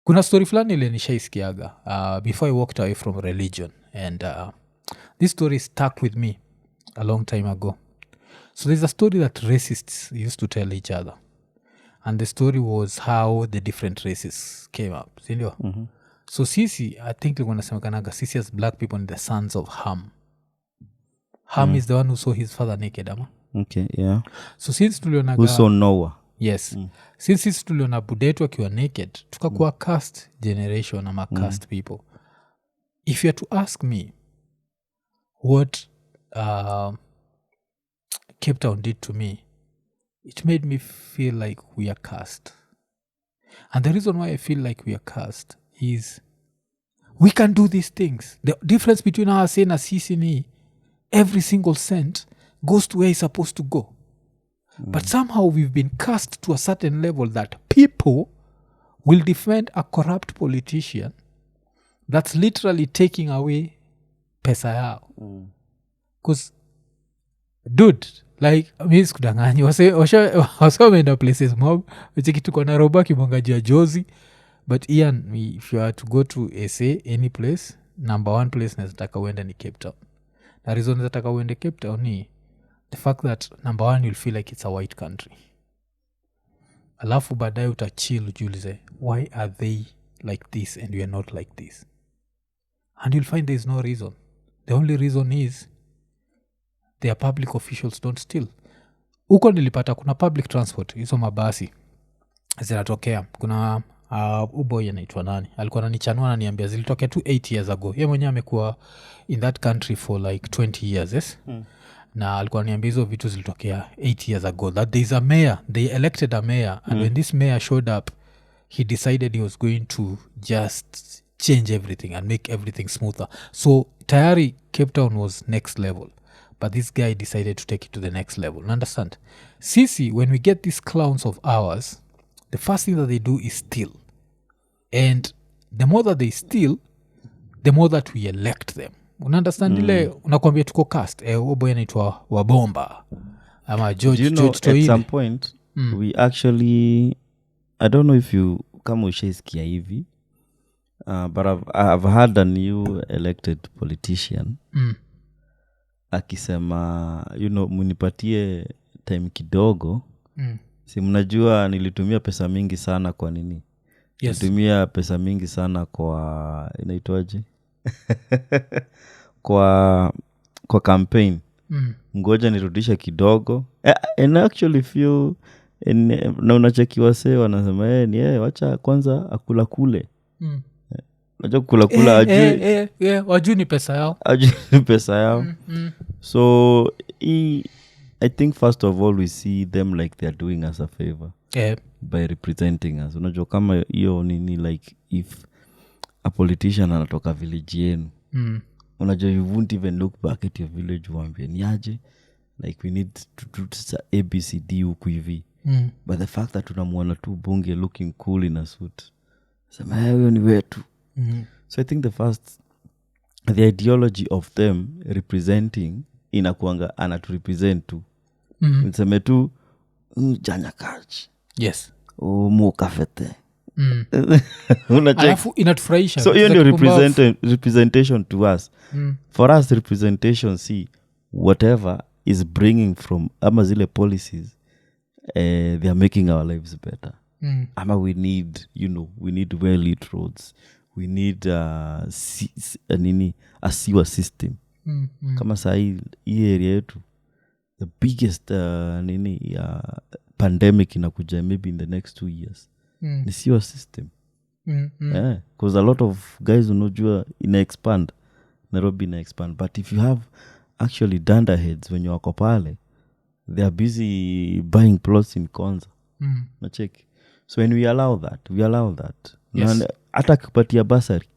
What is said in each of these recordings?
kuna story fulani ile nishaisikiaga before I walked away from religion and this story stuck with me a long time ago. So there's a story that racists used to tell each other, and the story was how the different races came up, sindio? So sisi, I think likuwa nasemekanaga sisi as black people ni the sons of Ham is the one who saw his father naked, ama? Okay, yeah. So since tulionaga Who saw Noah? Yes. Since sisi tuliona budetu akiwa naked, tukakuwa cast generation ama cast people. If you are to ask me what Cape Town did to me, it made me feel like we are cast. And the reason why I feel like we are cast is we can do these things. The difference between us and sisi ni every single cent goes to where it's supposed to go. But somehow we've been cast to a certain level that people will defend a corrupt politician that's literally taking away pesa yao. Because, dude, like, mi sikudanganyi, wase wameenda places mob, wacheki tuko Nairobi kibongajia Jozi, but Ian, if you are to go to SA, any place, number one place nazataka uende ni Cape Town. Na reason nazataka uende Cape Town ni the fact that number one, you'll feel like it's a white country. Alafu baadaye utachill ujiulize, why are they like this and we are not like this? And you'll find there's no reason. The only reason is their public officials don't steal. Huko nilipata kuna public transport, hizo mabasi zinatokea. Kuna uboy anaitwa nani, alikuwa ananichanua ananiambia zilitokea tu 8 years ago. Yeye mwenyewe amekuwa in that country for like 20 years, yes? Na alikuwa ananiambia hizo vitu zilitokea 8 years ago, that there is a mayor, they elected a mayor, and when this mayor showed up, he decided he was going to just change everything and make everything smoother. So tayari Cape Town was next level, but this guy decided to take it to the next level. Understand? Sisi, when we get these clowns of ours, the first thing that they do is steal. And the more that they steal, the more that we elect them. Unaunderstand ile unakwambia tuko cast boy anaitwa Wabomba ama George at some point we actually, I don't know if you kama ushaisikia hivi, but I've had a new elected politician akisema, munipatie time kidogo. Si mnajua nilitumia pesa mingi sana kwa nini? Yes. Nilitumia pesa mingi sana kwa inaitwaje? kwa campaign. Ngoja nirudisha kidogo. And actually feel na unachekiwa sasa wanasema ni wacha kwanza akula kule. Wacha kula ajui. Wajui ni pesa yao. Ajui ni pesa yao. So I think first of all we see them like they are doing us a favor. By representing us. Unajua kama hiyo nini, like if a politician anatoka village yenu, unajua you won't even look back at your village uambie ni aje, like we need to do ABCD huku hivi. But the fact that tunamuona tu bunge looking cool in a suit, sema huyo ni wetu. So I think the ideology of them representing inakuanga anaturepresent tu. Niseme tu janya kaji. Yes. Mukafete. Alafu inatufurahisha. So hiyo ndio representation to us. For us representation, see whatever is bringing from ama zile policies, they are making our lives better. Ama we need, we need well-lit roads. We need a sewer system. Kama saa hii area yetu, the biggest pandemic inakuja maybe in the next 2 years. The sewer system. Because a lot of guys unajua ina-expand. Nairobi ina-expand. But if you have actually dunderheads when you wako pale, they are busy buying plots in Konza. Nachek. So when we allow that. Yes. Hata kupatia basari.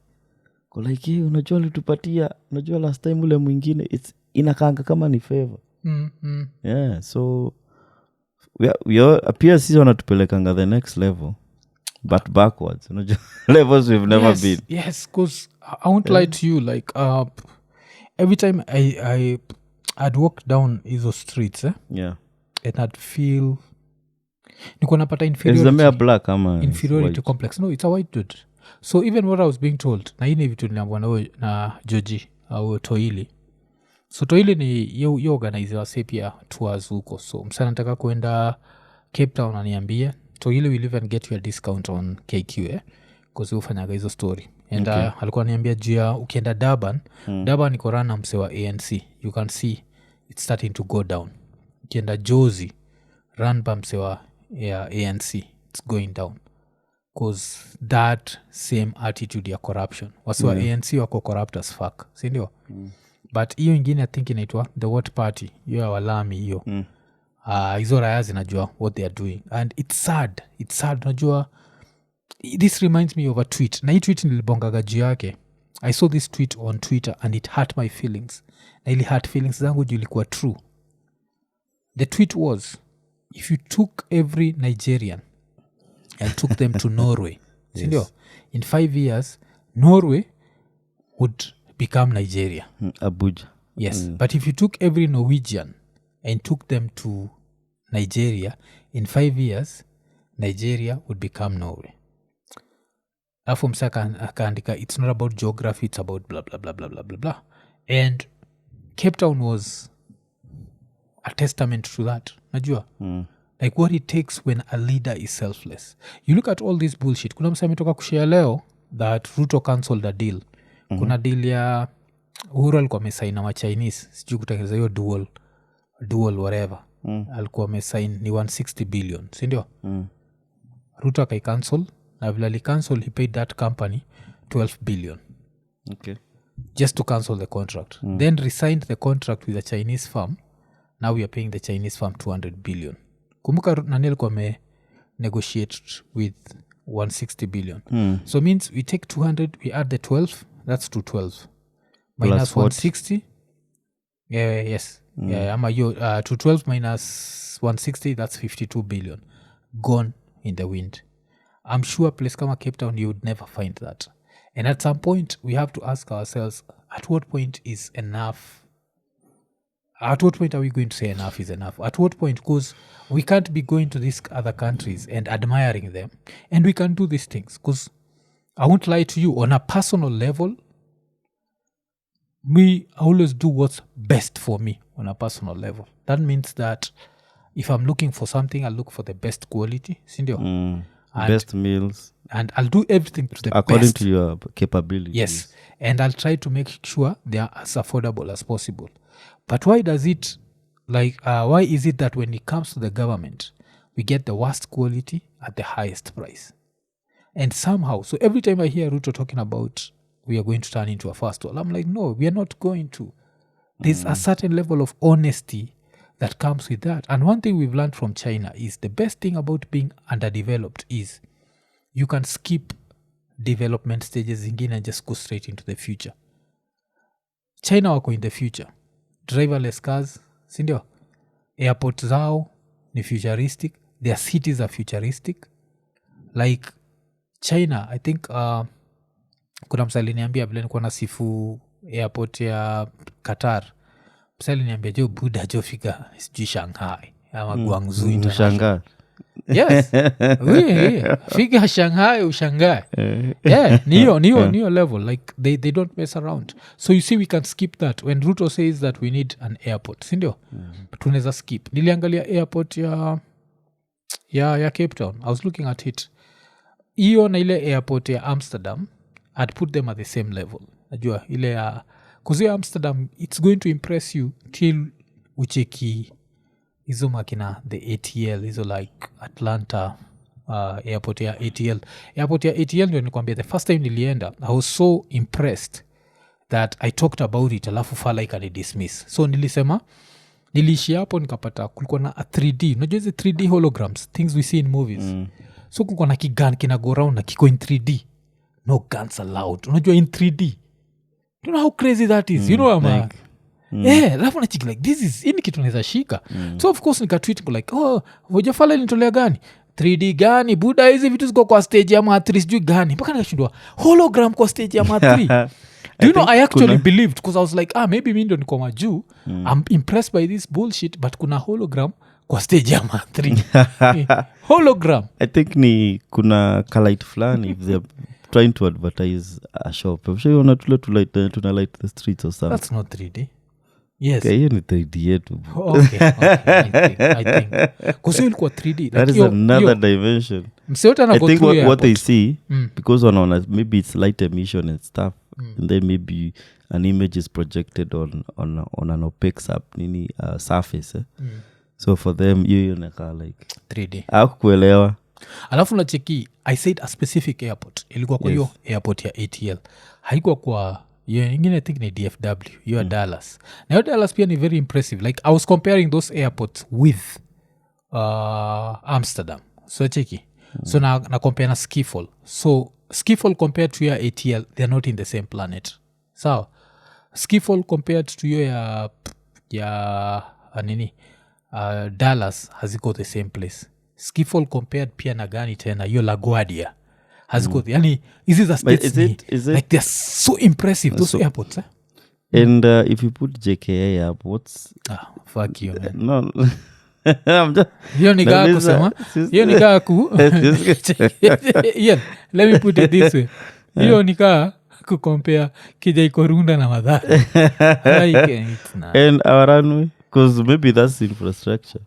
Kwa like, unajua litupatia, unajua last time ule mwingine, it's inakanga kama ni favor. Yeah, so we appear sisi wanatupelekanga the next level, but backwards. Unajua levels we've never been. Yes, because I won't lie to you, like every time I'd walk down hizo streets, yeah, and I'd feel niko napata inferiority. Is the mayor black ama inferiority white? Complex. No, it's a white dude. So even what I was being told na hii ni vitu niliambiwa na Joji au Toili. So Toili ni yo organize wase pia tours huko. So msana nataka kuenda Cape Town aniambia Toili will even get you a discount on KQ because ufanyaga hizo story. And alikuwa ananiambia juu ukienda Durban, Durban iko run na mse wa ANC. You can see it's starting to go down. Ukienda Jozi run by mse wa ANC, it's going down. Because that same attitude ya corruption. Wasi wa ANC wako corrupt as fuck. Sindio? But hiyo ingine I think inaitwa the what party. Hiyo ya walami hiyo. Hizo raya zinajua what they are doing. And it's sad. It's sad. Najua this reminds me of a tweet. Na hii tweet nilibongaga juu yake. I saw this tweet on Twitter and it hurt my feelings. Na ili hurt feelings zangu juu ilikuwa true. The tweet was, if you took every Nigerian and took them to Norway, yes. In 5 years, Norway would become Nigeria. Abuja. Yes, but if you took every Norwegian and took them to Nigeria, in 5 years, Nigeria would become Norway. Afu msaka akaandika, it's not about geography, it's about blah, blah, blah, blah, blah, blah, blah. And Cape Town was a testament to that. Najua? Like what it takes when a leader is selfless. You look at all this bullshit. Kuna msami toka kushare leo that Ruto cancelled a deal. Kuna deal ya Uhuru alikuwa amesaini na Chinese. Sijui kutengeneza hiyo dual whatever. Alikuwa amesaini ni 160 billion. Sindio? Ruto akai-cancel. Na vile ali-cancel, he paid that company 12 billion. Okay. Just to cancel the contract. Then resigned the contract with a Chinese firm. Now we are paying the Chinese firm 200 billion. Kumbuka nani alikuwa negotiate with 160 billion. So means we take 200, we add the 12, that's 212. Minus 160. Yes. Ama yo 212 minus 160, that's 52 billion. Gone in the wind. I'm sure place kama Cape Town, you would never find that. And at some point, we have to ask ourselves, at what point is enough? At what point are we going to say enough is enough? At what point? Because we can't be going to these other countries and admiring them. And we can do these things. Because I won't lie to you, on a personal level, I always do what's best for me on a personal level. That means that if I'm looking for something, I'll look for the best quality. Sindio? Best meals. And I'll do everything to the according best. to your capabilities. Yes. And I'll try to make sure they are as affordable as possible. But why is it that when it comes to the government, we get the worst quality at the highest price? And somehow, so every time I hear Ruto talking about we are going to turn into a first world, I'm like, no, we are not going to. There's a certain level of honesty that comes with that. And one thing we've learned from China is the best thing about being underdeveloped is you can skip development stages ingine and just go straight into the future. China wako in the future. Driverless cars, sindio? Airports zao ni futuristic. Their cities are futuristic. Like China, I think kuna msali niambia vile nikuwa na sifu airport ya Qatar. Msali niambia jo Buddha jo fika sijui Shanghai ama Guangzhou International. Yes. Fika Shanghai ushangae. Yeah, niyo level. Like they don't mess around. So you see we can skip that. When Ruto says that we need an airport, sindio? Tunaweza skip. Niliangalia airport ya Cape Town. I was looking at it. Iyo na ile airport ya Amsterdam, I'd put them at the same level. Najua ile ya kuzi Amsterdam, it's going to impress you till ucheki hizo makina the ATL, hizo like Atlanta airport ya ATL. Airport ya ATL ndio nikwambia the first time nilienda, I was so impressed that I talked about it alafu fala ikanidismiss. So nilisema, niliishi hapo nikapata kulikuwa na a 3D. Unajua hizi 3D holograms, things we see in movies. So kulikuwa na kigun kina go around na kiko in 3D. No guns allowed. Unajua in 3D. You know how crazy that is? You know what I'm like? Alafu nachiki like this is ini kitu naweza shika. So of course nikatweet like, vojafala nitolea gani? 3D gani? Buda hizi vitu ziko kwa stage ya ma3 sijui gani. Mpaka nikashindwa hologram kwa stage ya ma3. Do you know I actually believed because I was like, maybe mimi ndo niko majuu. I'm impressed by this bullshit but kuna hologram kwa stage ya ma3. Hologram. I think ni kuna kalite fulani if they're trying to advertise a shop. I'm sure you want to light the streets or something. That's not 3D. Yes. Okay, hiyo ni 3D yetu. Okay. I think. Because hiyo ilikuwa 3D. That is another dimension. I think what they see, because maybe it's light emission and stuff, and then maybe an image is projected on an opaque surface. So for them, you like 3D. Hakuelewa. Alafu nacheki, I said a specific airport. Ilikuwa kwa hiyo airport ya ATL. Haikuwa kwa ingine I think ni DFW. Hiyo Dallas. Na hiyo Dallas pia ni very impressive. Like I was comparing those airports with Amsterdam. So cheki. So na compare na Schiphol. So Schiphol compared to your ATL, they're not in the same planet. So Schiphol compared to your Dallas haziko the same place. Schiphol compared pia na gani tena your LaGuardia haziko yani hizi za states like they're so impressive those airports. And if you put JKA up, what's fuck you man. No. Hiyo ni gaa kusema hiyo ni gaa yeah, let me put it this way. Hiyo ni gaa kucompare kija Ikorunda na Mathare. Like, and our runway, because maybe that's infrastructure.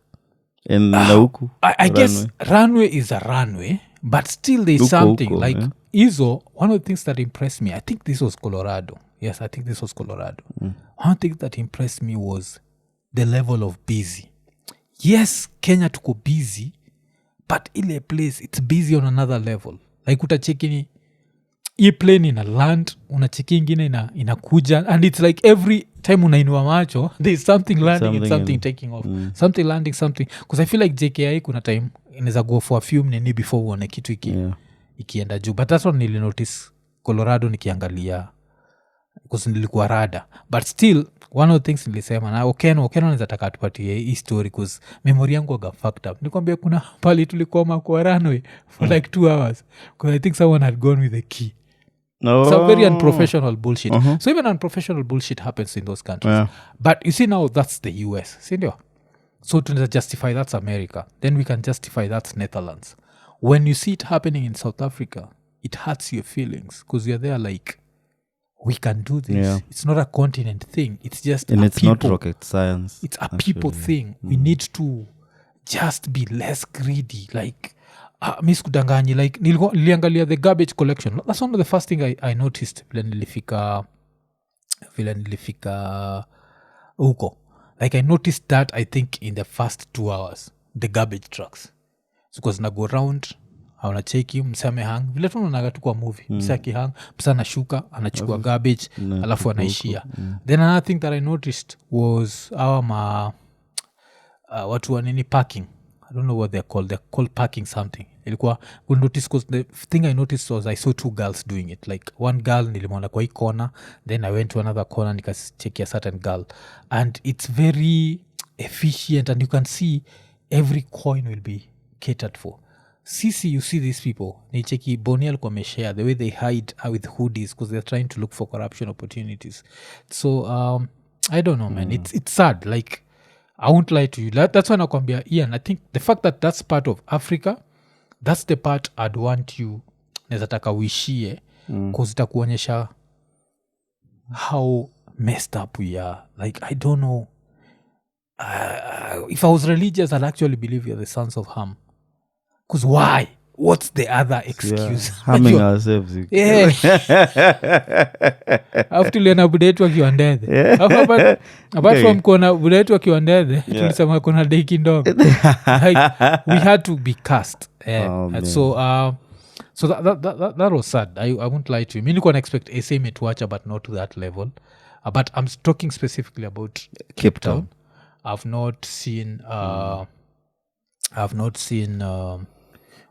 And nauku I guess runway is a runway, but still there's something like Izo. One of the things that impressed me, I think this was Colorado. Yes, I think this was Colorado. One thing that impressed me was the level of busy. Yes, Kenya tuko busy, but ile place it's busy on another level. Like utacheki hii plane ina land, unacheki ingine inakuja, and it's like every time unainua macho there's something landing and something taking off. Something landing, something, because I feel like JKI kuna time inaweza go for a few minutes before uone kitu ikienda juu. But that's what nilinotice Colorado nikiangalia, because nilikuwa rada. But still one of the things nilisema na Okeno naweza taka tupatie hii story, because memory yangu waga fucked up. Nikwambia kuna pali tulikoma kwa runway for like 2 hours because I think someone had gone with the key. Some very unprofessional bullshit. So even unprofessional bullshit happens in those countries. But you see now that's the US, sindio? So to justify that's America, then we can justify that's Netherlands. When you see it happening in South Africa, it hurts your feelings because you're there like, we can do this. It's not a continent thing. It's just and it's people. Not rocket science. It's a people thing. We need to just be less greedy. Like, miss kudanganyi, like niliangalia the garbage collection. That's one of the first thing I noticed vile nilifika huko. Like I noticed that I think in the first 2 hours, the garbage trucks. Because na go around, unacheki mse amehang vile tunaonaga tu kwa movie. Mse akihang, mse anashuka anachukua garbage alafu anaishia. Then another thing that I noticed was watu wa nini parking. I don't know what they're called. They're called parking something. Ilikuwa good notice, because the thing I noticed was I saw 2 girls doing it. Like one girl nilimwona kwa hii corner, then I went to another corner nikacheki a certain girl, and it's very efficient, and you can see every coin will be catered for. Sisi, you see these people, nicheki Boniel kwa meshare the way they hide with hoodies because they're trying to look for corruption opportunities. So I don't know, man. It's sad. Like, I won't lie to you. That's why nakwambia Ian, I think the fact that that's part of Africa, that's the part I'd want you nezataka uishie, because itakuonyesha how messed up we are. Like, I don't know. If I was religious, I'd actually believe you're the sons of Ham. Because why? What's the other excuse? Harming ourselves. Yeah. After liana budetu wakiwa ndethe. Apart from kuna budetu wakiwa ndethe, tulisema kuna deki ndogo. Like, we had to be cast. And so that was sad. I won't lie to you. Nilikuwa na expect ASM to watch, but not to that level. But I'm talking specifically about Cape Town. I've not seen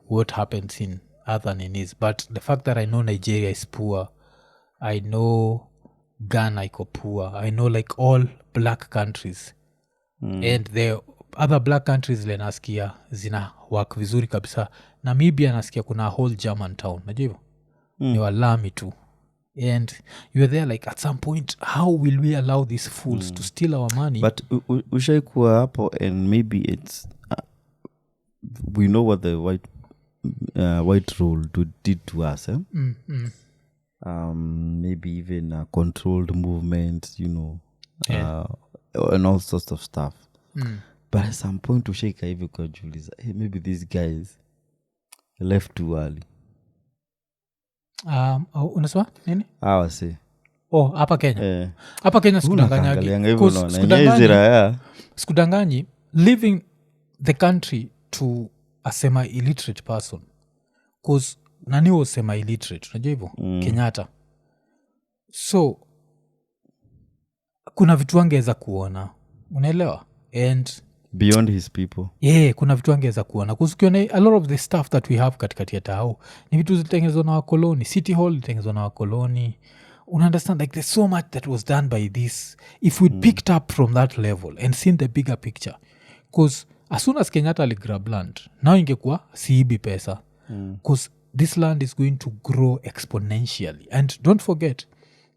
what happens in other ninis, but the fact that I know Nigeria is poor, I know Ghana iko poor, I know like all black countries, and the other black countries lenasikia zina work vizuri kabisa. Namibia nasikia kuna a whole German town, najua hivyo ni walami tu, and you're there like, at some point, how will we allow these fools to steal our money? But ushaikuwa hapo, and maybe it's we know what the white white rule did to us. Maybe even controlled movements, and all sorts of stuff. But at some point to shake hivi kwa Julius, hey, maybe these guys left too early. Unasema nini? Wase. Hapa Kenya. Hapa Kenya sikudanganyi leaving the country to a semi-illiterate person. Because nani was semi-illiterate? Unajua hivyo? Kenyatta. So, kuna vitu angeweza kuona. Unaelewa? And beyond his people. Kuna vitu angeweza kuona. Because ukiona a lot of the stuff that we have katikati ya tao ni vitu zilitengenezwa na wakoloni. City Hall ilitengenezwa na wakoloni. Understand, like there's so much that was done by this. If we picked up from that level and seen the bigger picture, because as soon as Kenyatta aligrab land, now ingekuwa siibi pesa, because this land is going to grow exponentially. And don't forget,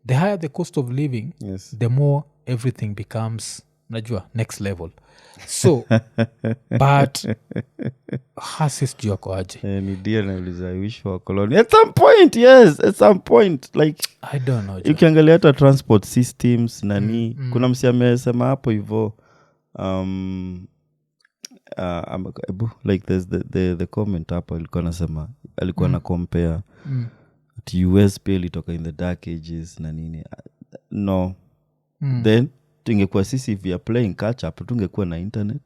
the higher the cost of living, the more everything becomes, najua, next level. So, but hasis juu yako aje. Ni dear nauliza, I wish for colony. At some point, yes. At some point. Like, I don't know. Ukiangalia hata transport systems, nani. Kuna msi amesema hapo hivyo. Like there's the comment hapo alikuwa nasema. Alikuwa na compare. At US pia ilitoka in the dark ages na nini. No. Then, tungekuwa sisi if we are playing catch-up, tungekuwa na internet.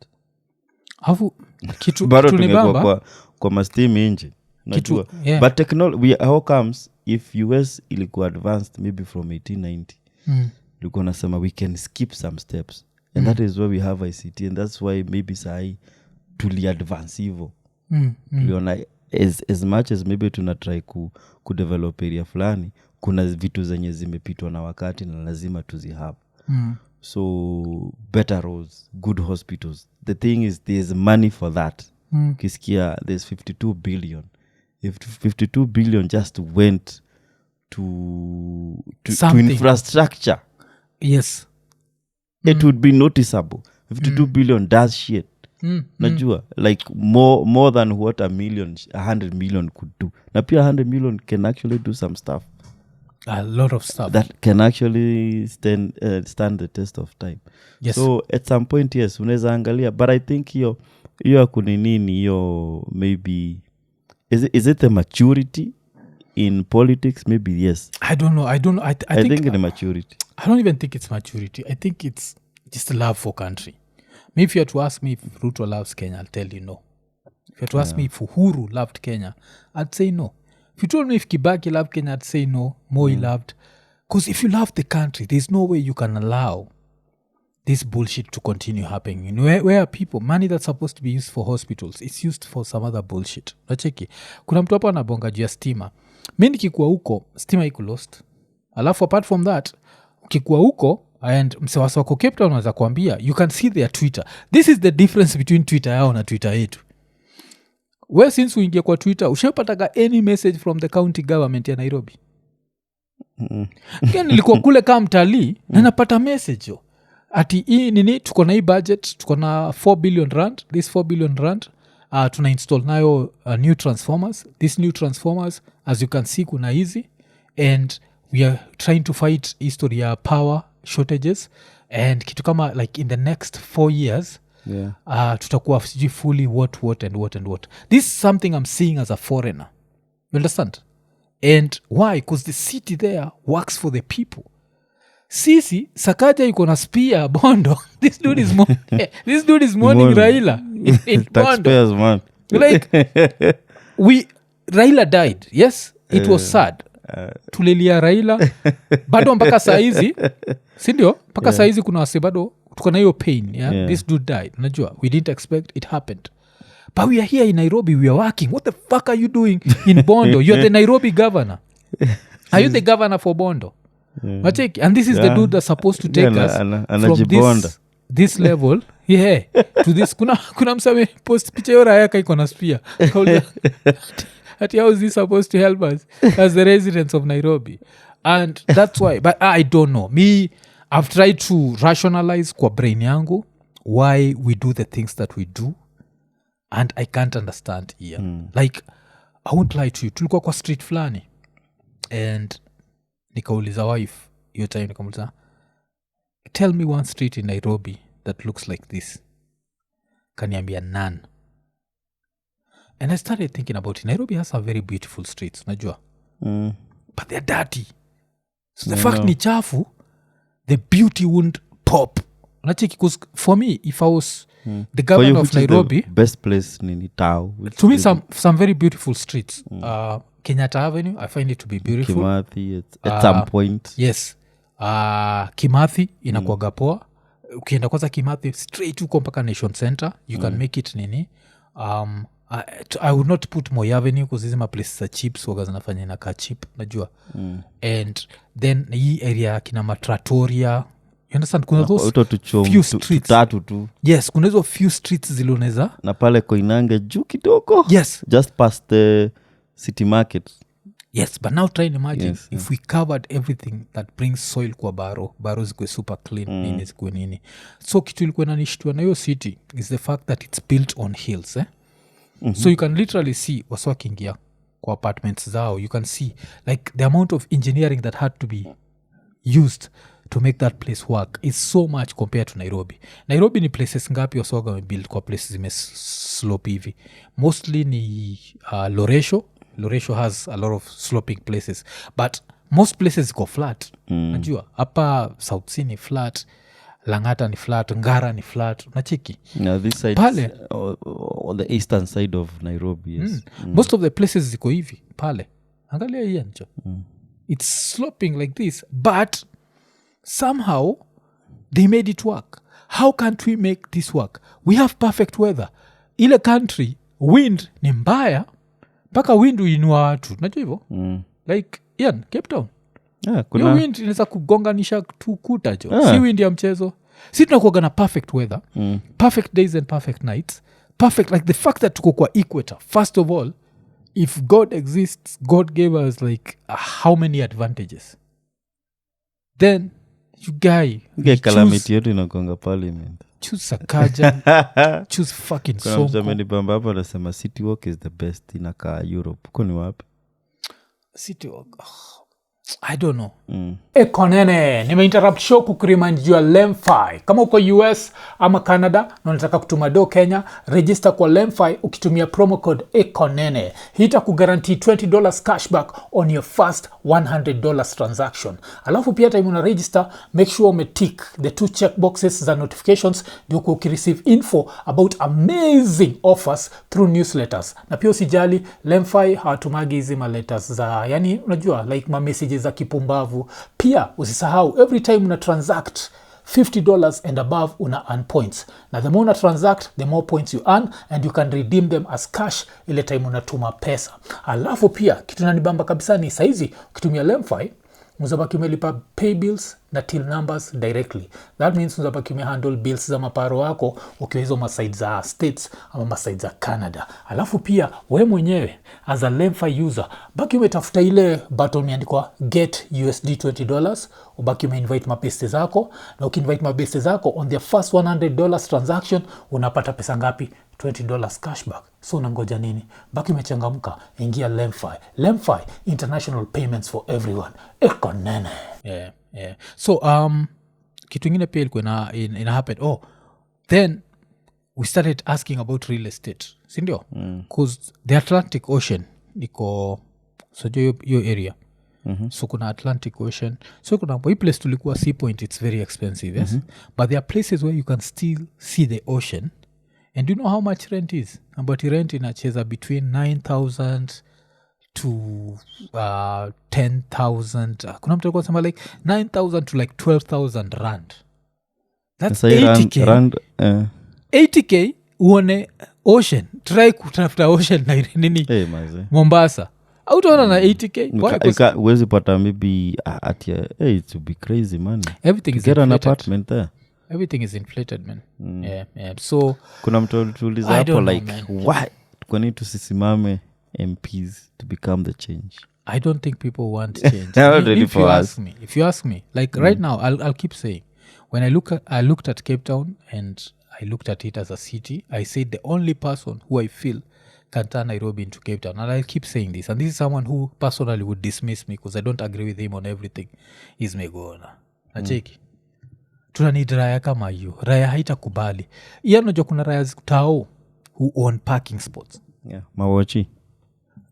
Hafu kitu tungekuwa kwa masteam engine. Najua. But technology, how comes if US ilikuwa advanced maybe from 1890, ilikuwa nasema we can skip some steps. And that is why we have ICT. And that's why maybe sahi tuli advance hivo. Tuliona as much as maybe tunatry kudevelop area fulani, kuna vitu zenye zimepitwa na wakati na lazima tuzihave. So better roads, good hospitals. The thing is there's money for that. Kiskia there's 52 billion. If 52 billion just went to infrastructure, yes, it would be noticeable. 52 billion does shit. Najua, like more than what 100 million could do. Na pia 100 million can actually do some stuff. A lot of stuff that can actually stand the test of time. Yes. So at some point, yes, unaweza angalia. But I think hiyo kuninini hiyo maybe is it the maturity in politics? Maybe yes. I don't know. I think the maturity. I don't even think it's maturity. I think it's just a love for country. Maybe if you had to ask me if Ruto loves Kenya, I'll tell you no. If you had to ask me if Uhuru loved Kenya, I'd say no. If you told me if Kibaki loved Kenya, I'd say no. Moi loved. Because if you love the country, there's no way you can allow this bullshit to continue happening. Where are people? Money that's supposed to be used for hospitals, it's used for some other bullshit. Nacheki. Kuna mtu hapa anabonga juu ya stima. Mi nikikuwa huko, stima iko lost. Alafu apart from that, ukikuwa huko, and msewasi wako Cape Town wanaweza kuambia, you can see their Twitter. This is the difference between Twitter yao na Twitter yetu. Where since uingia kwa Twitter, ushapataga any message from the county government ya Nairobi? Kia nilikuwa kule kama mtalii, na napata message yo. Ati hii nini, tuko na hii budget, tuko na 4 billion rand, this 4 billion rand, tuna install nayo new transformers. These new transformers, as you can see, kuna hizi. And we are trying to fight history ya power shortages. And kitu kama like in the next 4 years, tutakuwa fully what. This is something I'm seeing as a foreigner. You understand? And why? Because the city there works for the people. Sisi Sakaja yuko na spear Bondo. This dude is mourning Raila in taxpayers, man. Like Raila died. Yes, it was sad. Tulilia Raila bado mpaka saa hizi, si ndio? Mpaka saa hizi kuna wase bado tuko na hiyo pain. This dude died. Unajua, we didn't expect it happened. But we are here in Nairobi, we are working. What the fuck are you doing in Bondo? You're the Nairobi governor. Are you the governor for Bondo? And this is the dude that's supposed to take us from this level to this. Kuna msame post picha yora yaka iko na spear. How is this supposed to help us as the residents of Nairobi? And that's why. But I don't know. Me, I've tried to rationalize kwa brain yangu why we do the things that we do. And I can't understand here. Like, I won't lie to you, tulikuwa kwa street fulani and nikauliza wife hiyo time, nikamuliza tell me one street in Nairobi that looks like this. Kaniambia none. And I started thinking about it. Nairobi has some very beautiful streets, najua. But they're dirty. So the fact ni chafu, the beauty won't pop. Unacheki, because for me, if I was the governor of Nairobi, best place nini tao. To me, some very beautiful streets. Kenyatta Avenue, I find it to be beautiful. Kimathi at some point. Yes. Kimathi inakuwaga poa. Ukienda kwanza Kimathi straight huko mpaka Nation Center, you can make it nini. I would not put Moi Avenue because hizi maplaces za chips waga zinafanya inakaa cheap, najua. And then hii area kina Matratoria, you understand, kuna those few streets tatu tu. Yes, kuna hizo few streets zilioneza na pale Koinange juu kidogo. Yes, just past the city market. Yes, but now try and imagine if we covered everything that brings soil kwa baro zikuwe super clean, nini zikuwe nini. So kitu ilikuwa nanishtua na hiyo city is the fact that it's built on hills. So you can literally see wasa wakiingia kwa apartments zao, you can see like the amount of engineering that had to be used to make that place work is so much compared to Nairobi. Nairobi ni places ngapi wasa wamebuild kwa places zime slope hivi? Mostly ni Loresho has a lot of sloping places, but most places go flat. Najua hapa South Sea ni flat, Langata ni flat, Ngara ni flat, unacheki. Now this side pale on the eastern side of Nairobi, yes. Most of the places ziko hivi pale. Angalia hii nje. It's sloping like this, but somehow they made it work. How can't we make this work? We have perfect weather. Ile country wind ni mbaya, mpaka wind uinua watu, najua hivyo. Like Cape Town, kuna wind inaweza kugonganisha tu kuta jo. Si wind ya mchezo. Si tunakuwa na perfect weather, perfect days and perfect nights, perfect, like the fact that tuko kwa equator. First of all, if God exists, God gave us like how many advantages? Then you calamity yote inakonga parliament. Choose Sakaja, choose fucking Sonko. Kuna mzameni bamba hapa anasema City Walk is the best inakaa Europe. Kuni wapi? City Walk, I don't know. Ikonini, nimeinterrupt show kukuremind juu ya LemFi. Kama uko US ama Canada na unataka kutuma do Kenya, register kwa LemFi ukitumia promo code Ikonini. Hii itakuguarantee $20 cashback on your first $100 transaction. Alafu pia time una register, make sure umetick the 2 checkboxes za notifications ndio ukireceive info about amazing offers through newsletters. Na pia usijali, LemFi hawatumagi hizi letters za, yani unajua like ma messages za kipumbavu. Pia usisahau, every time una transact $50 and above una earn points. Na the more una transact, the more points you earn and you can redeem them as cash ile time unatuma pesa. Alafu pia kitu nanibamba kabisa ni saizi ukitumia LemFi unazabaki umelipa pay bills na till numbers directly. That means unazabaki umehandle bills za maparo wako ukiwa hizo maside za States ama maside za Canada. Alafu pia we mwenyewe as a LemFi user baki umetafuta ile button imeandikwa get USD $20, ubaki umeinvite mapeste zako, na ukiinvite mapeste zako on their first $100 transaction unapata pesa ngapi? $20 cashback. So unangoja nini? Baki umechangamka, ingia LemFi. LemFi, international payments for everyone. Ikonini. Yeah. So kitu ingine pia ilikuwa ina happen. Then we started asking about real estate, sindio? Because the Atlantic Ocean iko sojo yo area. So kuna Atlantic Ocean, so kuna hii place tulikuwa Sea Point, it's very expensive, yes. But there are places where you can still see the ocean. And do you know how much rent is? About rent inacheza between 9,000 to 10,000. Kuna mtu alikuwa sema like 9,000 to like 12,000 rand. That's 80K. Rand, 80K uone ocean. Try kutafuta ocean na nini? Mombasa. Utaona na 80K. Uwezi pata maybe at it would be crazy money. Everything is get an apartment there. Everything is inflated, man. Yeah. So kuna mtu tuliza hapo like why kwa nini tusisimame MPs to become the change? I don't think people want change. If you ask me, like right now, I'll keep saying, when I looked at Cape Town and I looked at it as a city, I said the only person who I feel can turn Nairobi into Cape Town. And I'll keep saying this. And this is someone who personally would dismiss me because I don't agree with him on everything. Is Megona. Nacheki. Tunanid raya kama hiyo. Raya haitakubali. Iya najua kuna raya zikutao who own parking spots. Yeah. Mawachi.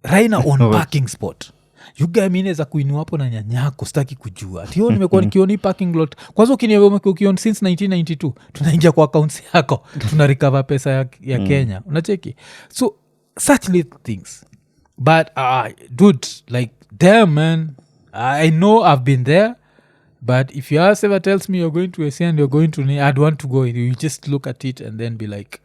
Raya na own parking spot. Yuga mineza kuinua hapo na nyanyako sitaki kujua. Tio nimekuwa nikioni parking lot. Kwanza ukion since 1992 tunaingia kwa accounts yako. Tuna recover pesa ya Kenya. Unacheki. So such little things. But dude, like damn man, I know I've been there. But if your ass ever tells me you're going to SA and you're going to I'd want to go. You just look at it and then be like,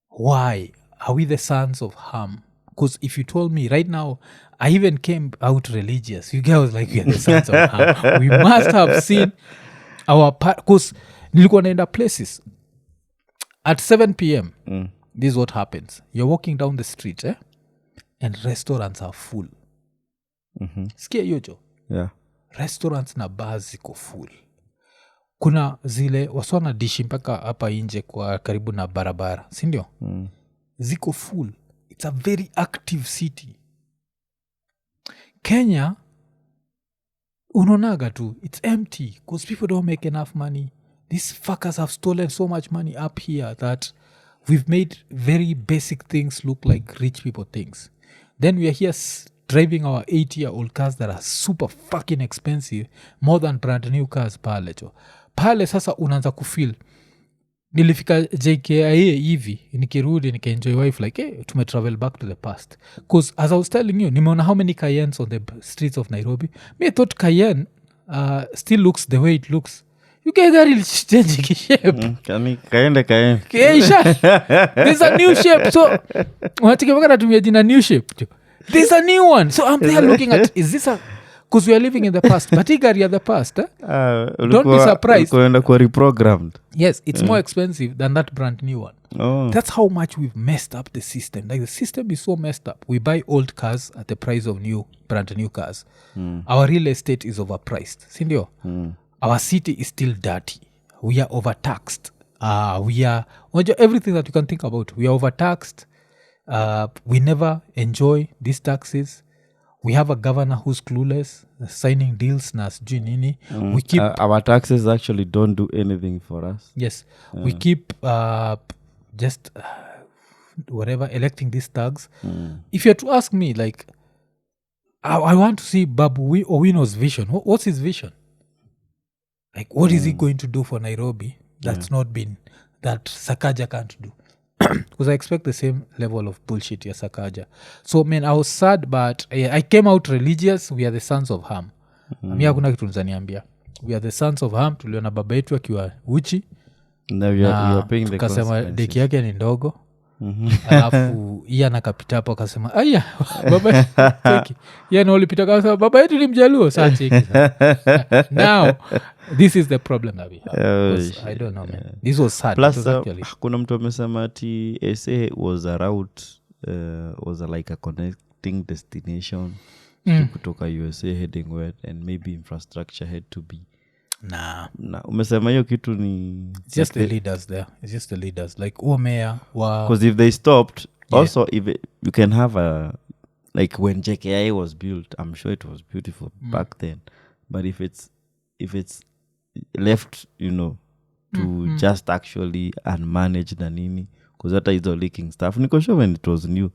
why are we the sons of Ham? Because if you told me right now, I even came out religious. You guys like, we are the sons of Ham. We must have seen our part. Because nilikuwa naenda places. At 7 p.m., this is what happens. You're walking down the street, and restaurants are full. Sikia hiyo jo? Yeah. Restaurants na bars ziko full. Kuna zile wasona dishi mpaka hapa nje kwa karibu na barabara, si ndio? Ziko full. It's a very active city. Kenya, unonaga tu, it's empty because people don't make enough money. These fuckers have stolen so much money up here that we've made very basic things look like rich people things. Then we are here driving our 8-year-old cars that are super fucking expensive, more than brand new cars pale cho. Pale sasa unaanza kufeel. Nilifika JKIA hivi, nikirudi nikaenjoy wife like, hey, tumetravel back to the past. Because as I was telling you, nimeona how many Cayennes on the streets of Nairobi. Me, I thought Cayenne still looks the way it looks. You get gari changing shape. Cayenne. There's a new shape. So, unachikipaka natumia jina new shape. There's a new one. So I'm there looking at, is this a... Because we are living in the past. But hii gari ya the past, don't be surprised. Reprogrammed. Yes, it's more expensive than that brand new one. Oh. That's how much we've messed up the system. Like the system is so messed up. We buy old cars at the price of brand new cars. Our real estate is overpriced. Sindio? Our city is still dirty. We are overtaxed. We are everything that you can think about. We are overtaxed. We never enjoy these taxes. We have a governor who's clueless, signing deals na sijui nini. We keep our taxes actually don't do anything for us. Yes, we keep just whatever electing these thugs. If you're to ask me, like, I want to see Babu Owino's vision. What's his vision? Like, what is he going to do for Nairobi that's not been that Sakaja can't do? Because I expect the same level of bullshit ya Sakaja. So man, I was sad, but I came out religious. We are the sons of Ham. Amia kuna kitu nzaniambia. We are the sons of Ham. Tuliona baba yetu akiwa uchi. Now we are paying the tukasema deki yake ni ndogo. Alafu iya nakapita hapo akasema aya baba cheki ya na ulipita kama baba yetu ni mjaluo saa cheki. Now this is the problem that we have. I don't know man. This was sad. Plus kuna mtu amesema ati SA was a route was like a connecting destination kutoka USA heading west and maybe infrastructure had to be Nah. Umesema hiyo kitu ni it's just the leaders there. It's just the leaders like mayor because if they stopped also if you can have a like when JKIA was built, I'm sure it was beautiful back then, but if it's left to just actually unmanaged na nini because that is all leaking stuff. Niko sure when it was new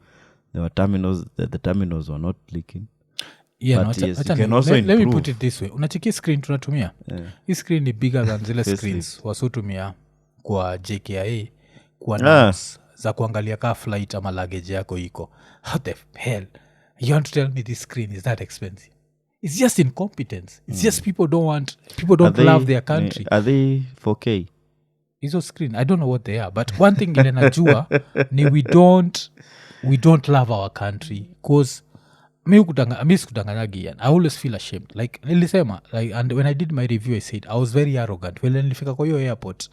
there were terminals the terminals were not leaking. Yeah, no, let me put it this way. Unachiki screen tunatumia. Hii screen ni bigger than zile screens wasutumia kwa JKIA kwa notes za kuangalia kaa flight ama luggage yako iko. How the hell? You want to tell me this screen is that expensive? It's just incompetence. It's just people don't love their country. Are they 4K? Hizo screen, I don't know what they are, but one thing ile najua ni we don't love our country because mi sikudanganyagi I always feel ashamed like nilisema like and when I did my review I said I was very arrogant well nilifika kwa hiyo airport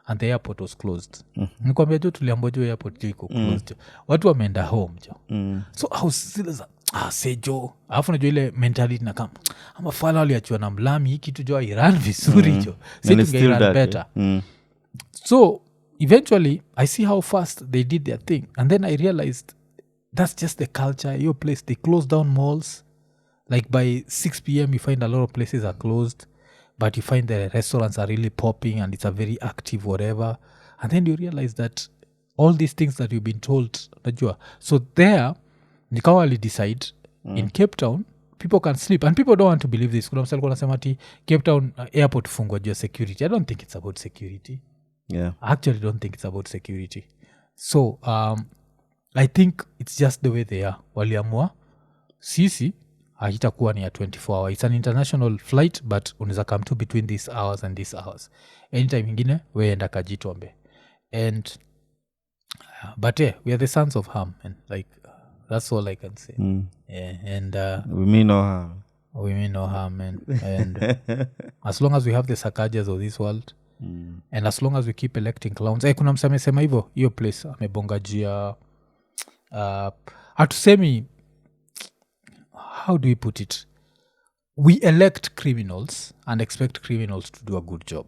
and the airport was closed. Nikwambia jo tuliambo jo airport jo iko closed. Watu wameenda home jo. So I was still say jo alafu najua ile mentality na kama ama fala waliachua na mlami hii kitu jo Iran vizuri jo si tungeiran better. So eventually I see how fast they did their thing and then I realized that's just the culture. Your place, they close down malls. Like by 6 p.m. you find a lot of places are closed, but you find the restaurants are really popping and it's a very active whatever. And then you realize that all these things that you've been told, najua. So there, nikawali decide in Cape Town, people can sleep. And people don't want to believe this. Kuna msali kuna sema ati Cape Town airport fungwa juu security. I don't think it's about security. Yeah. I actually don't think it's about security. So I think it's just the way they are. Waliamua sisi haitakuwa ni ya 24 hours. It's an international flight, but unaweza come to between these hours and these hours. Anytime ingine weenda Kajitombe. And but we are the sons of Ham, and like that's all I can say. Yeah, and we mean no harm. We mean no harm, and as long as we have the Sakajas of this world, and as long as we keep electing clowns. Kuna msame sema hivyo, hiyo place amebonga jia hatusemi, how do we put it? We elect criminals and expect criminals to do a good job.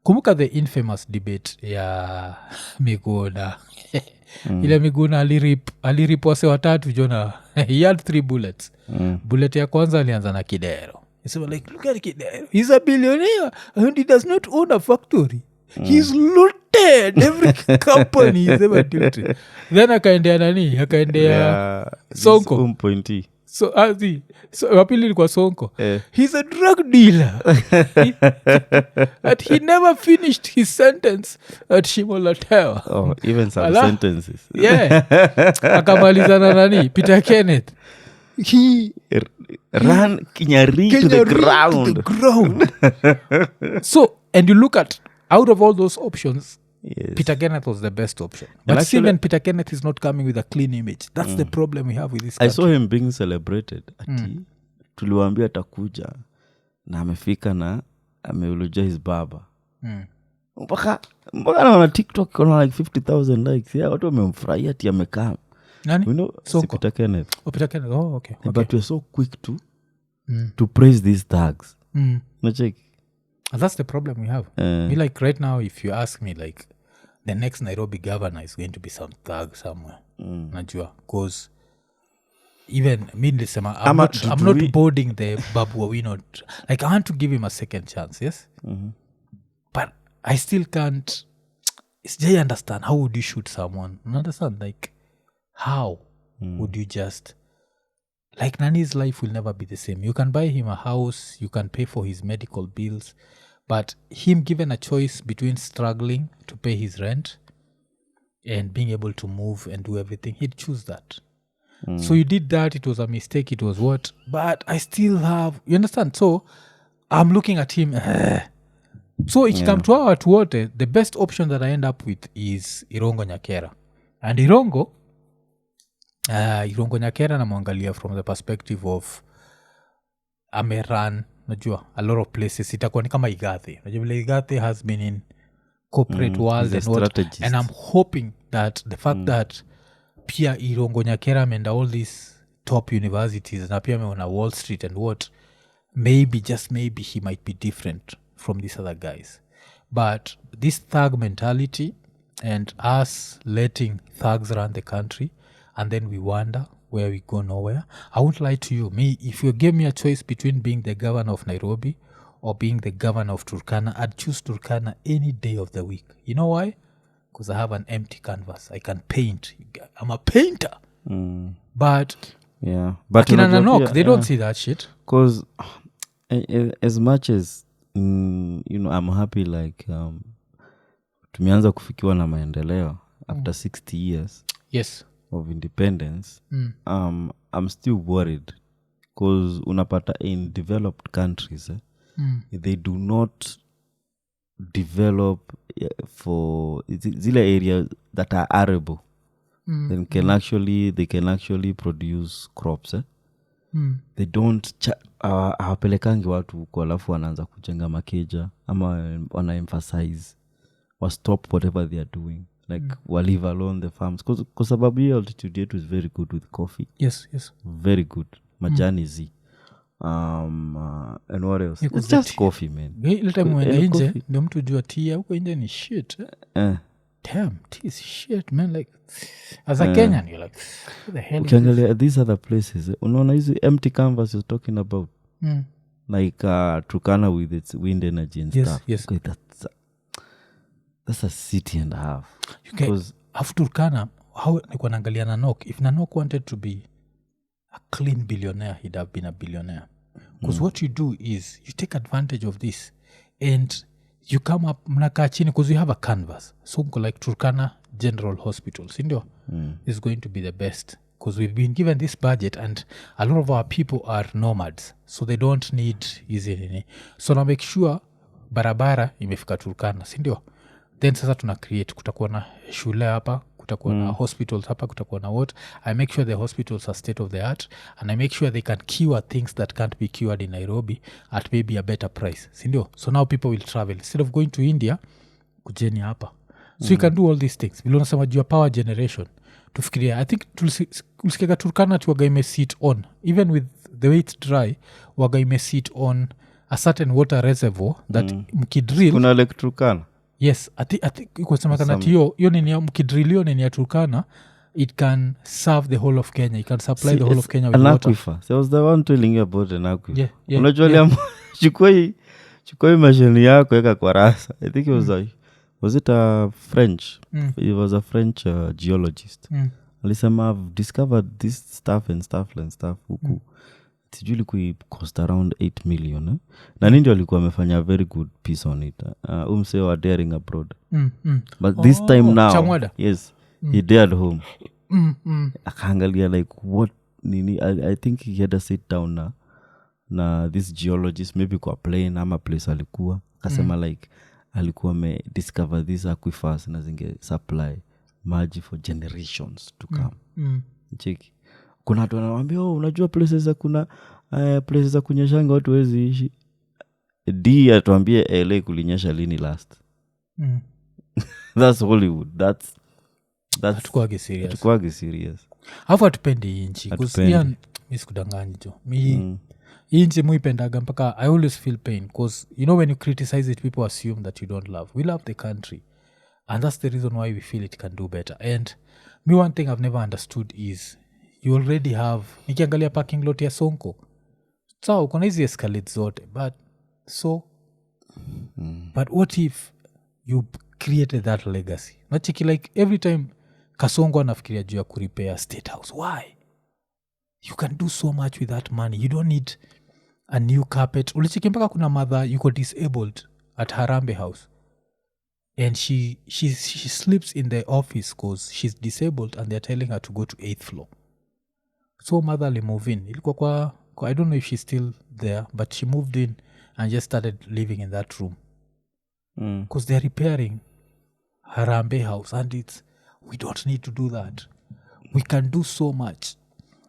Kumbuka the infamous debate ya Miguna. Ile Miguna alirip wase watatu jona. He had 3 bullets. Bullet ya kwanza alianza na Kidero. He said, like, look at Kidero. He's a billionaire and he does not own a factory. He's looted every company he's ever dealt with. Then akaendea nani? Akaendea Sonko. So wapili ilikuwa Sonko. He's a drug dealer. He never finished his sentence at Shimolatewa. Oh, even some sentences. Yeah. Akamalizana nani? Peter Kenneth. He ran Kinyari to the ground. So, and you look at, out of all those options, yes, Peter Kenneth was the best option. But actually, even Peter Kenneth is not coming with a clean image. That's the problem we have with this country. I saw him being celebrated. Tuliwaambia atakuja na amefika na ameuluja his baba. Mpaka naona TikTok kuna like 50,000 likes. Yeah, watu wamemfurahia ati amekaa. Nani? You know, Peter Kenneth. Oh, Peter Kenneth. Oh, okay. But we're so quick to praise these thugs. And that's the problem we have. Me, like right now, if you ask me, like the next Nairobi governor is going to be some thug somewhere. Najua, because even me, I'm not boarding the Babu Owino. Like I want to give him a second chance, yes. But I still can't. I understand how would you shoot someone? You understand, like how would you just? Like Nani's life will never be the same. You can buy him a house, you can pay for his medical bills, but him given a choice between struggling to pay his rent and being able to move and do everything, he'd choose that. So you did that, it was a mistake, it was what? But I still have, you understand? So I'm looking at him. So if you come to our water, the best option that I end up with is Irongo Nyakera. And Irongo Nyakera namwangalia from the perspective of ameran, najua, a lot of places. Itakuwa ni kama Igathe. Najua vile Igathe has been in corporate world and I'm hoping that the fact that pia Irongo Nyakera ameenda all these top universities na pia ameona Wall Street and what, maybe, just maybe, he might be different from these other guys. But this thug mentality and us letting thugs run the country, and then we wonder where we go nowhere. I won't lie to you. Me, if you gave me a choice between being the governor of Nairobi or being the governor of Turkana, I'd choose Turkana any day of the week. You know why? Because I have an empty canvas. I can paint. I'm a painter. But Nanok, they don't see that shit. Because as much as I'm happy, like tumeanza kufikiwa na maendeleo after 60 years. Yes. Of independence, I'm still worried because unapata in developed countries, they do not develop for zile areas that are arable. They can actually produce crops. They don't hawapelekangi watu huko alafu wanaanza kujenga makeja ama wana emphasize or stop whatever they are doing. Like we'll leave alone the farms because sababu hiyo altitude yetu is very good with coffee. Yes. Very good. Majani zi. And what else? It's just coffee, man. Ile time uende nje ndio mtu jua tea huko nje ni shit. damn, this shit, man. Like, as a Kenyan, you're like, what the hell is this? Ukiangalia these other places, unaona hizi empty canvas you're talking about, like Turkana with its wind energy and stuff. Yes. Okay, that's a city and a half. Because after Turkana, how nikuwa naangalia Nanok, if Nanok wanted to be a clean billionaire, he'd have been a billionaire. Because what you do is you take advantage of this and you come up mnakaa chini because you have a canvas. So like Turkana General Hospital, sindio, is going to be the best because we've been given this budget and a lot of our people are nomads, so they don't need easy nini. So na make sure barabara imefika Turkana, sindio. Then sasa tuna create, kutakuwa na shule hapa, kutakuwa na hospitals hapa, kutakuwa na what. I make sure the hospitals are state of the art and I make sure they can cure things that can't be cured in Nairobi at maybe a better price, sindio. So now people will travel instead of going to India, kujeni hapa. So you can do all these things. Vile unasema juu ya power generation, tufikiria, I think tulisikega Turkana ati waga ime sit on, even with the way it's dry, waga ime sit on a certain water reservoir that mkidrill, kuna lake Turkana. Yes, I think ikusemekana ati hiyo nini mkidrilio nini ya Turkana, it can serve the whole of Kenya. It can supply the whole of Kenya with an water. Aquifer. So I was the one telling you about an aquifer. Yeah. Unajua chukua mashini yako eka kwa rasa. I think it was it a French? It was a French geologist. Alisema I've discovered this stuff and stuff huku. Sijui kui cost around 8 million. Na ndio alikuwa amefanya a very good piece on it. Umse wa daring abroad. But this time now, Chamwada. Yes, he dared home. Akaangalia like what nini, I think he had a sit down na this geologist maybe kwa plane ama place alikuwa. Akasema like alikuwa me discover these aquifers na zinge supply maji for generations to come. Cheki. Kuna watu wanawambia, unajua places za kunyeshanga watu wezi ishi. D atuambie LA kulinyesha lini last. That's Hollywood. That's Hatukuwagi serious. Hafu hatupendi inchi. Because mi sikudanganyi jo. Inchi muipendaga mpaka I always feel pain. Because you know when you criticize it, people assume that you don't love. We love the country. And that's the reason why we feel it can do better. And me, one thing I've never understood is you already have, nikiangalia parking lot ya Sonko, so kuna hizi escalate zote, but what if you created that legacy? Nachiki like every time Kasongo anafikiria juu ya kurepair State House, why? You can do so much with that money. You don't need a new carpet. Ulichiki mpaka kuna mother yuko disabled at Harambe House and she sleeps in the office because she's disabled and they're telling her to go to 8th floor. So mother move in. Ilikuwa kwa I don't know if she's still there, but she moved in and just started living in that room. Because they're repairing Harambe House and we don't need to do that. We can do so much,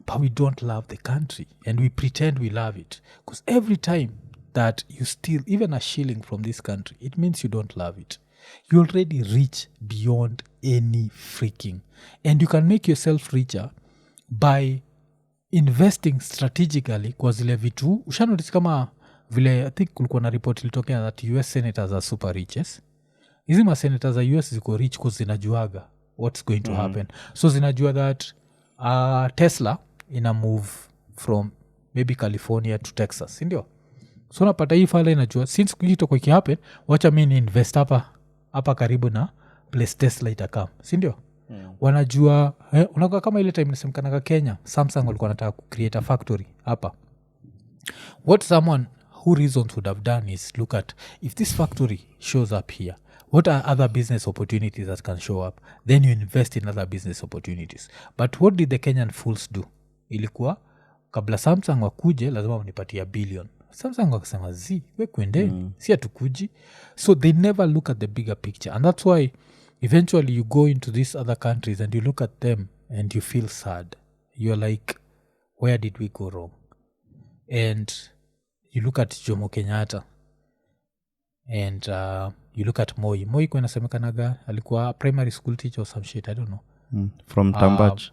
but we don't love the country and we pretend we love it. Because every time that you steal even a shilling from this country, it means you don't love it. You already rich beyond any freaking. And you can make yourself richer by investing strategically kwa zile vitu. Ushanotice kama vile I think kulikuwa na report ilitokea that US senators are super riches. Hizi ma senators za US ziko rich because zinajuaga what's going to happen. So zinajua that Tesla ina move from maybe California to Texas, sindio? So napata hii file inajua since kujito kwa kihappen, wacha mimi invest hapa karibu na place Tesla itakam, sindio? Wanajua unakuwa kama ile time nisemkanaga Kenya Samsung walikuwa wanataka create a factory hapa. What someone who reasons would have done is look at if this factory shows up here, what are other business opportunities that can show up? Then you invest in other business opportunities. But what did the Kenyan fools do? Ilikuwa kabla Samsung wakuje lazima wanipatia billion. Samsung wakasema we kwendeni si atukuji. So they never look at the bigger picture, and that's why eventually you go into these other countries and you look at them and you feel sad. You're like, where did we go wrong? And you look at Jomo Kenyatta and you look at Moi kwa nasemekanaga alikuwa primary school teacher or some shit, I don't know. From Tambach.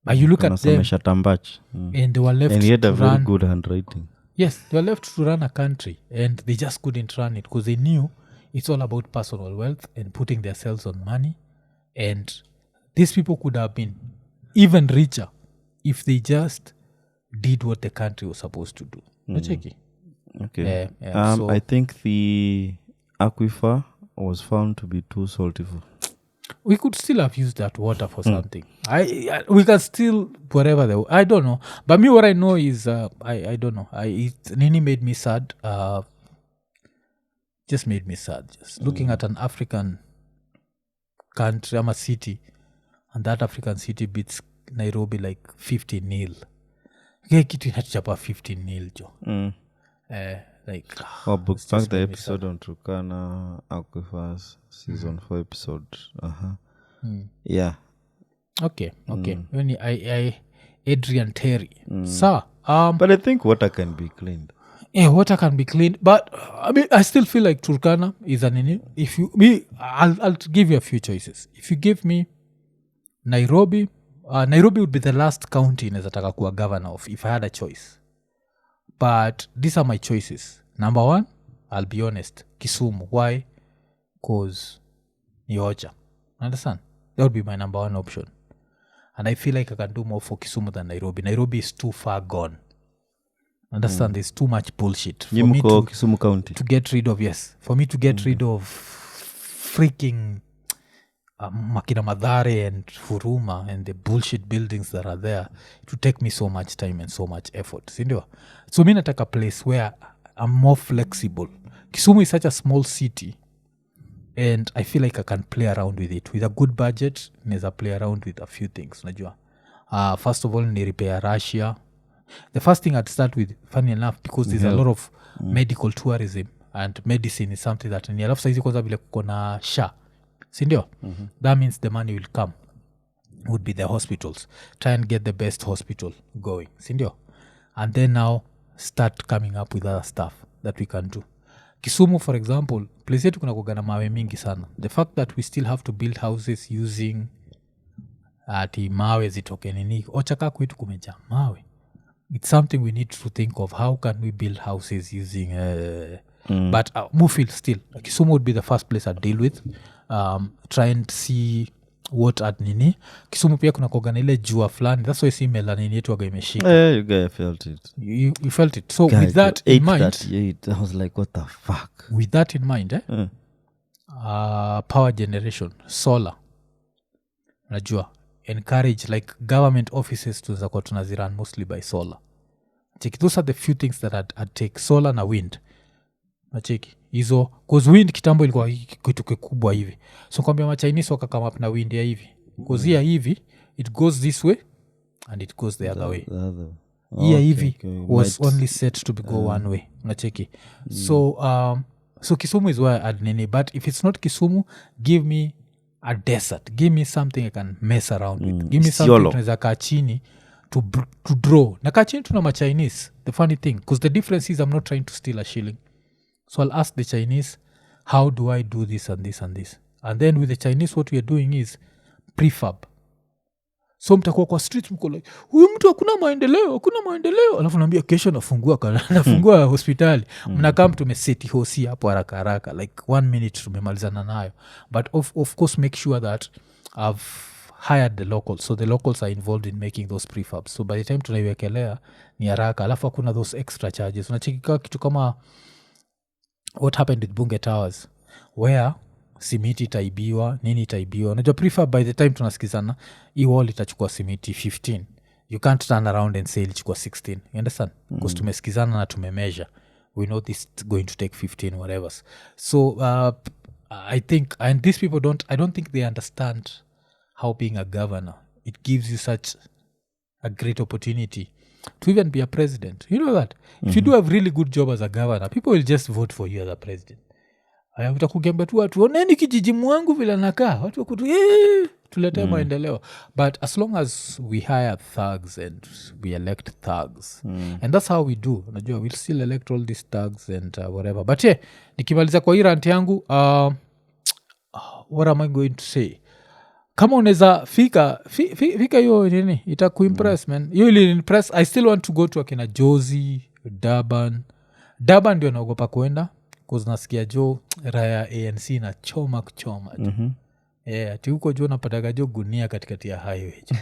But you look at them Tambach. and they were left and he had to a very run, good handwriting. Yes, they were left to run a country and they just couldn't run it because they knew it's all about personal wealth and putting themselves on money. And these people could have been even richer if they just did what the country was supposed to do. Nacheki? Okay. So I think the aquifer was found to be too salty for. we could still have used that water for something. We can still whatever I don't know. But me, what I know is I don't know. Nini made me sad. Just made me sad. Just looking at an African country, I'm a city, and that African city beats Nairobi like 15-0. Okay, kitu inachapa 15-0 jo. Like back the episode on Turkana aquifers season 4 episode. Yeah. Okay. When I Adrian Terry. Sir, but I think water can be cleaned. Yeah, water can be cleaned, but I mean, I still feel like Turkana is an. If you me, I'll give you a few choices. If you give me Nairobi, Nairobi would be the last county nezataka kuwa governor of if I had a choice. But these are my choices. Number 1, I'll be honest, Kisumu. Why? Because Niocha. Understand? That would be my number 1 option. And I feel like I can do more for Kisumu than Nairobi. Nairobi is too far gone. Understand? There's too much bullshit for me Kisumu County to get rid of. Yes, for me to get rid of freaking Makina Madhare and Huruma and the bullshit buildings that are there. It would take me so much time and so much effort. Sindio? So mi nataka a place where I'm more flexible. Kisumu is such a small city, and I feel like I can play around with it with a good budget. Neza play around with a few things. Najua. First of all, ni repair Russia. The first thing I'd start with, funny enough, because there's a lot of medical tourism, and medicine is something that ni alafu saizi kwanza vile kuko na SHA, sindio? That means the money will come, would be the hospitals. Try and get the best hospital going, sindio? And then now start coming up with other stuff that we can do. Kisumu, for example, place yetu kuna kuga na mawe mingi sana. The fact that we still have to build houses using ati mawe zitoke nini, Ochaka kwetu kumeja mawe. It's something we need to think of. How can we build houses using but Mufil still Kisumu would be the first place I'd deal with. Try and see what at nini. Kisumu pia kuna kogana ile jua fulani. That's why see melanini yetu waga imeshika. You guys felt it. You felt it. So with that in mind, I was like, what the fuck? With that in mind, power generation, solar. Najua encourage like government offices tunazakuwa tunaziran mostly by solar. Cheki, those are the few things that I'd take, solar na wind. Nacheki hizo, cause wind kitambo ilikuwa kitu kikubwa hivi, so kwambia ma Chinese wakakama up na wind ya hivi, cause here hivi it goes this way and it goes the other way. Here hivi was only set to go one way. Nacheki so Kisumu is where I'd nini, but if it's not Kisumu, give me a desert. Give me something I can mess around with. Give me something tunaweza kaa chini to draw. Na kaa chini tuna ma Chinese. The funny thing, because the difference is I'm not trying to steal a shilling. So I'll ask the Chinese, how do I do this and this and this? And then with the Chinese, what we are doing is prefab. So mtakuwa kwa street mko like, huyu mtu hakuna maendeleo. Alafu naambia kesho nafungua hospitali. Mnakaa tumeseti hosi hapo haraka like 1 minute tumemalizana nayo. But of course make sure that I've hired the locals. So the locals are involved in making those prefabs. So by the time tunaiwekelea ni haraka. Alafu hakuna those extra charges. Unachekika kitu kama what happened with Bunge Towers, where simiti itaibiwa, nini itaibiwa. Unajua prefab by the time tunasikizana, hii wall itachukua simiti 15. You can't turn around and say ilichukua 16. You understand? Because tumesikizana na tumemeasure. We know this is going to take 15 whatever. So I think, and these people I don't think they understand how being a governor, it gives you such a great opportunity to even be a president. You know that? If you do a really good job as a governor, people will just vote for you as a president. Utakugamba tu watu, oneni kijiji mwangu vile nakaa. Watu wakutu, tulete maendeleo. But as long as we hire thugs and we elect thugs, and that's how we do. Unajua, we'll still elect all these thugs and whatever. But nikimaliza kwa hii rant yangu, what am I going to say? Kama unaweza fika hiyo nini itakuimpress man. You will impress. I still want to go to akina Jozi, Durban ndio naogopa kwenda 'cause nasikia jo raya ANC na choma kuchoma tu. Ati huko jo napataga jo gunia katikati ya highway jo.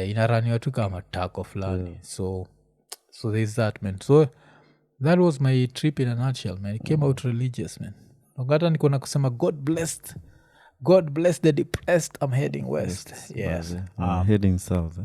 Inaraniwa tu kama tako fulani. So there's that, man. So that was my trip in a nutshell, man. It came out religious, man. Ngata niko na kusema God bless the depressed, I'm heading west. Yes. Heading south.